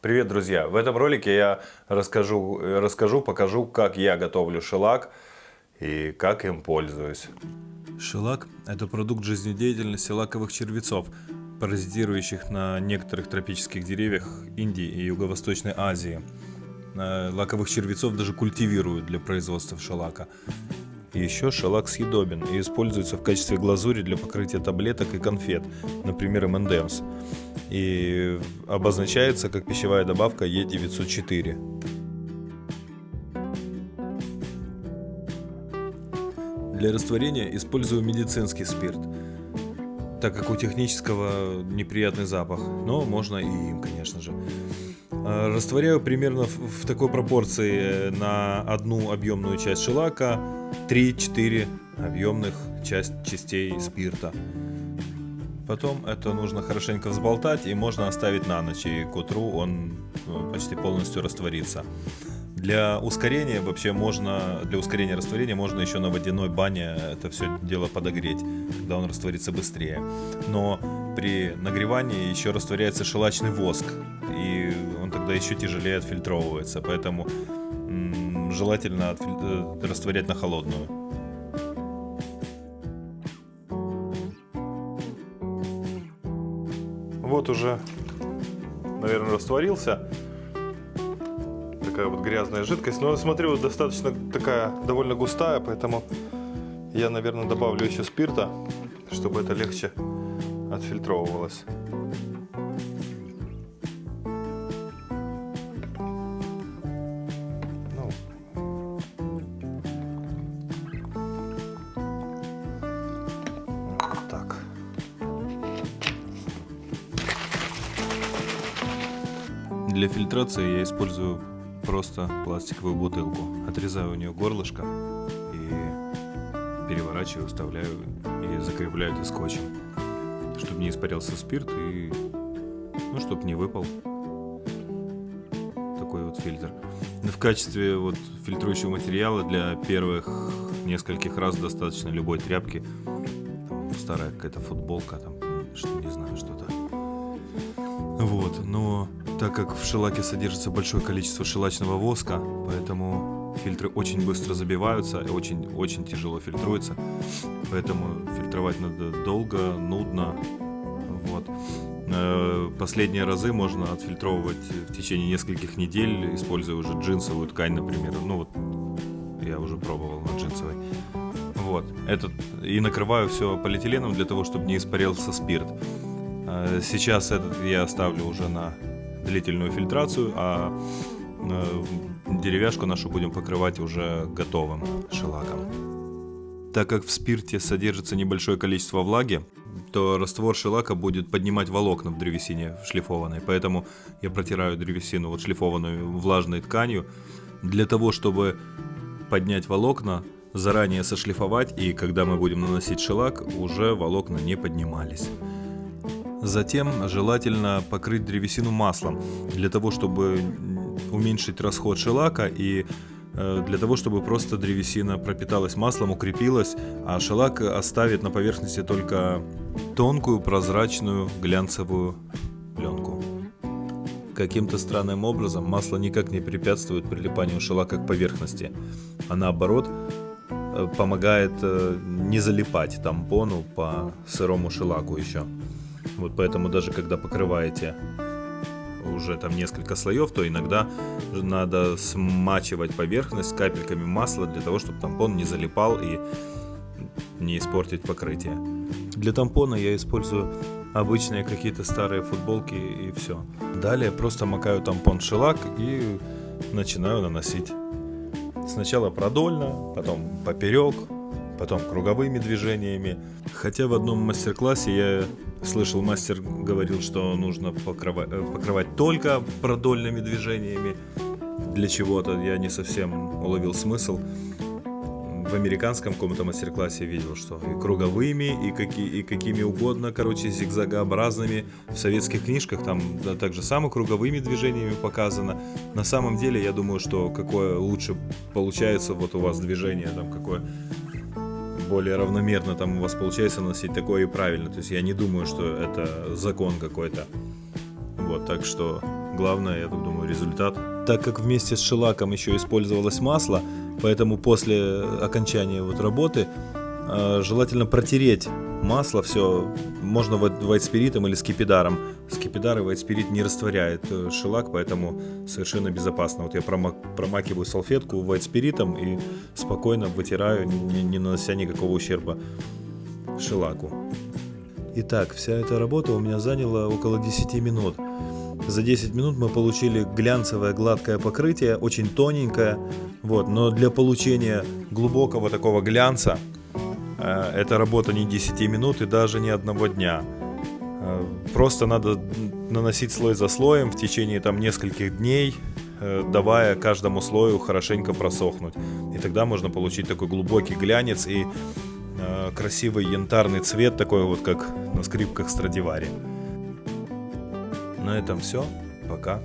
Привет, друзья! В этом ролике я покажу, как я готовлю шеллак и как им пользуюсь. Шеллак – это продукт жизнедеятельности лаковых червецов, паразитирующих на некоторых тропических деревьях Индии и Юго-Восточной Азии. Лаковых червецов даже культивируют для производства шеллака. И еще шеллак съедобен и используется в качестве глазури для покрытия таблеток и конфет, например, M&M's. И обозначается как пищевая добавка Е904. Для растворения использую медицинский спирт, так как у технического неприятный запах, но можно и им, конечно же. Растворяю примерно в такой пропорции на одну объемную часть шеллака 3-4 объемных частей спирта. Потом это нужно хорошенько взболтать и можно оставить на ночь, и к утру он почти полностью растворится. Для ускорения растворения можно еще на водяной бане это все дело подогреть, когда он растворится быстрее. Но при нагревании еще растворяется шеллачный воск, и он тогда еще тяжелее отфильтровывается, поэтому желательно растворять на холодную. Вот уже, наверное, растворился. Такая вот грязная жидкость. Но смотрю, достаточно такая довольно густая, поэтому я, наверное, добавлю еще спирта, чтобы это легче отфильтровывалось. Вот так. Для фильтрации я использую просто пластиковую бутылку. Отрезаю у нее горлышко и переворачиваю, вставляю и закрепляю это скотчем, чтобы не испарился спирт и, чтобы не выпал. Такой вот фильтр. В качестве вот фильтрующего материала для первых нескольких раз достаточно любой тряпки. Там старая какая-то футболка, там, не знаю, что-то. Вот, но так как в шеллаке содержится большое количество шеллачного воска, поэтому фильтры очень быстро забиваются и очень тяжело фильтруются. Поэтому фильтровать надо долго, нудно. Вот. Последние разы можно отфильтровывать в течение нескольких недель, используя уже джинсовую ткань, например. Я уже пробовал на джинсовой. Вот. И накрываю все полиэтиленом для того, чтобы не испарился спирт. Сейчас этот я оставлю уже на длительную фильтрацию, а деревяшку нашу будем покрывать уже готовым шеллаком. Так как в спирте содержится небольшое количество влаги, то раствор шеллака будет поднимать волокна в древесине шлифованной, поэтому я протираю древесину шлифованную влажной тканью для того, чтобы поднять волокна, заранее сошлифовать, и когда мы будем наносить шеллак, уже волокна не поднимались. Затем желательно покрыть древесину маслом, для того, чтобы уменьшить расход шеллака и для того, чтобы просто древесина пропиталась маслом, укрепилась, а шеллак оставит на поверхности только тонкую, прозрачную, глянцевую пленку. Каким-то странным образом масло никак не препятствует прилипанию шеллака к поверхности, а наоборот помогает не залипать тампону по сырому шеллаку еще. Вот поэтому даже когда покрываете уже там несколько слоев, то иногда надо смачивать поверхность капельками масла для того, чтобы тампон не залипал и не испортить покрытие. Для тампона я использую обычные какие-то старые футболки и все. Далее просто макаю тампон в шеллак и начинаю наносить. Сначала продольно, потом поперек, потом круговыми движениями. Хотя в одном мастер-классе я слышал, мастер говорил, что нужно покрывать только продольными движениями. Для чего-то я не совсем уловил смысл. В американском каком-то мастер-классе видел, что и круговыми, и какими угодно, зигзагообразными. В советских книжках там так же само круговыми движениями показано. На самом деле, я думаю, что какое лучше получается вот у вас движение, там какое более равномерно там у вас получается носить, такое и правильно. То есть я не думаю, что это закон какой-то. Вот, так что главное, я так думаю, результат. Так как вместе с шелаком еще использовалось масло, поэтому после окончания вот работы желательно протереть масло все, можно вайтспиритом или скипидаром. Скипидар и вайтспирит не растворяет шелак, поэтому совершенно безопасно. Вот я промакиваю салфетку вайтспиритом и спокойно вытираю, не нанося никакого ущерба шелаку. Итак, вся эта работа у меня заняла около 10 минут. За 10 минут мы получили глянцевое гладкое покрытие, очень тоненькое, вот, но для получения глубокого такого глянца эта работа не 10 минут и даже не одного дня. Просто надо наносить слой за слоем в течение там нескольких дней, давая каждому слою хорошенько просохнуть. И тогда можно получить такой глубокий глянец и красивый янтарный цвет, такой вот как на скрипках Страдивари. На этом все. Пока.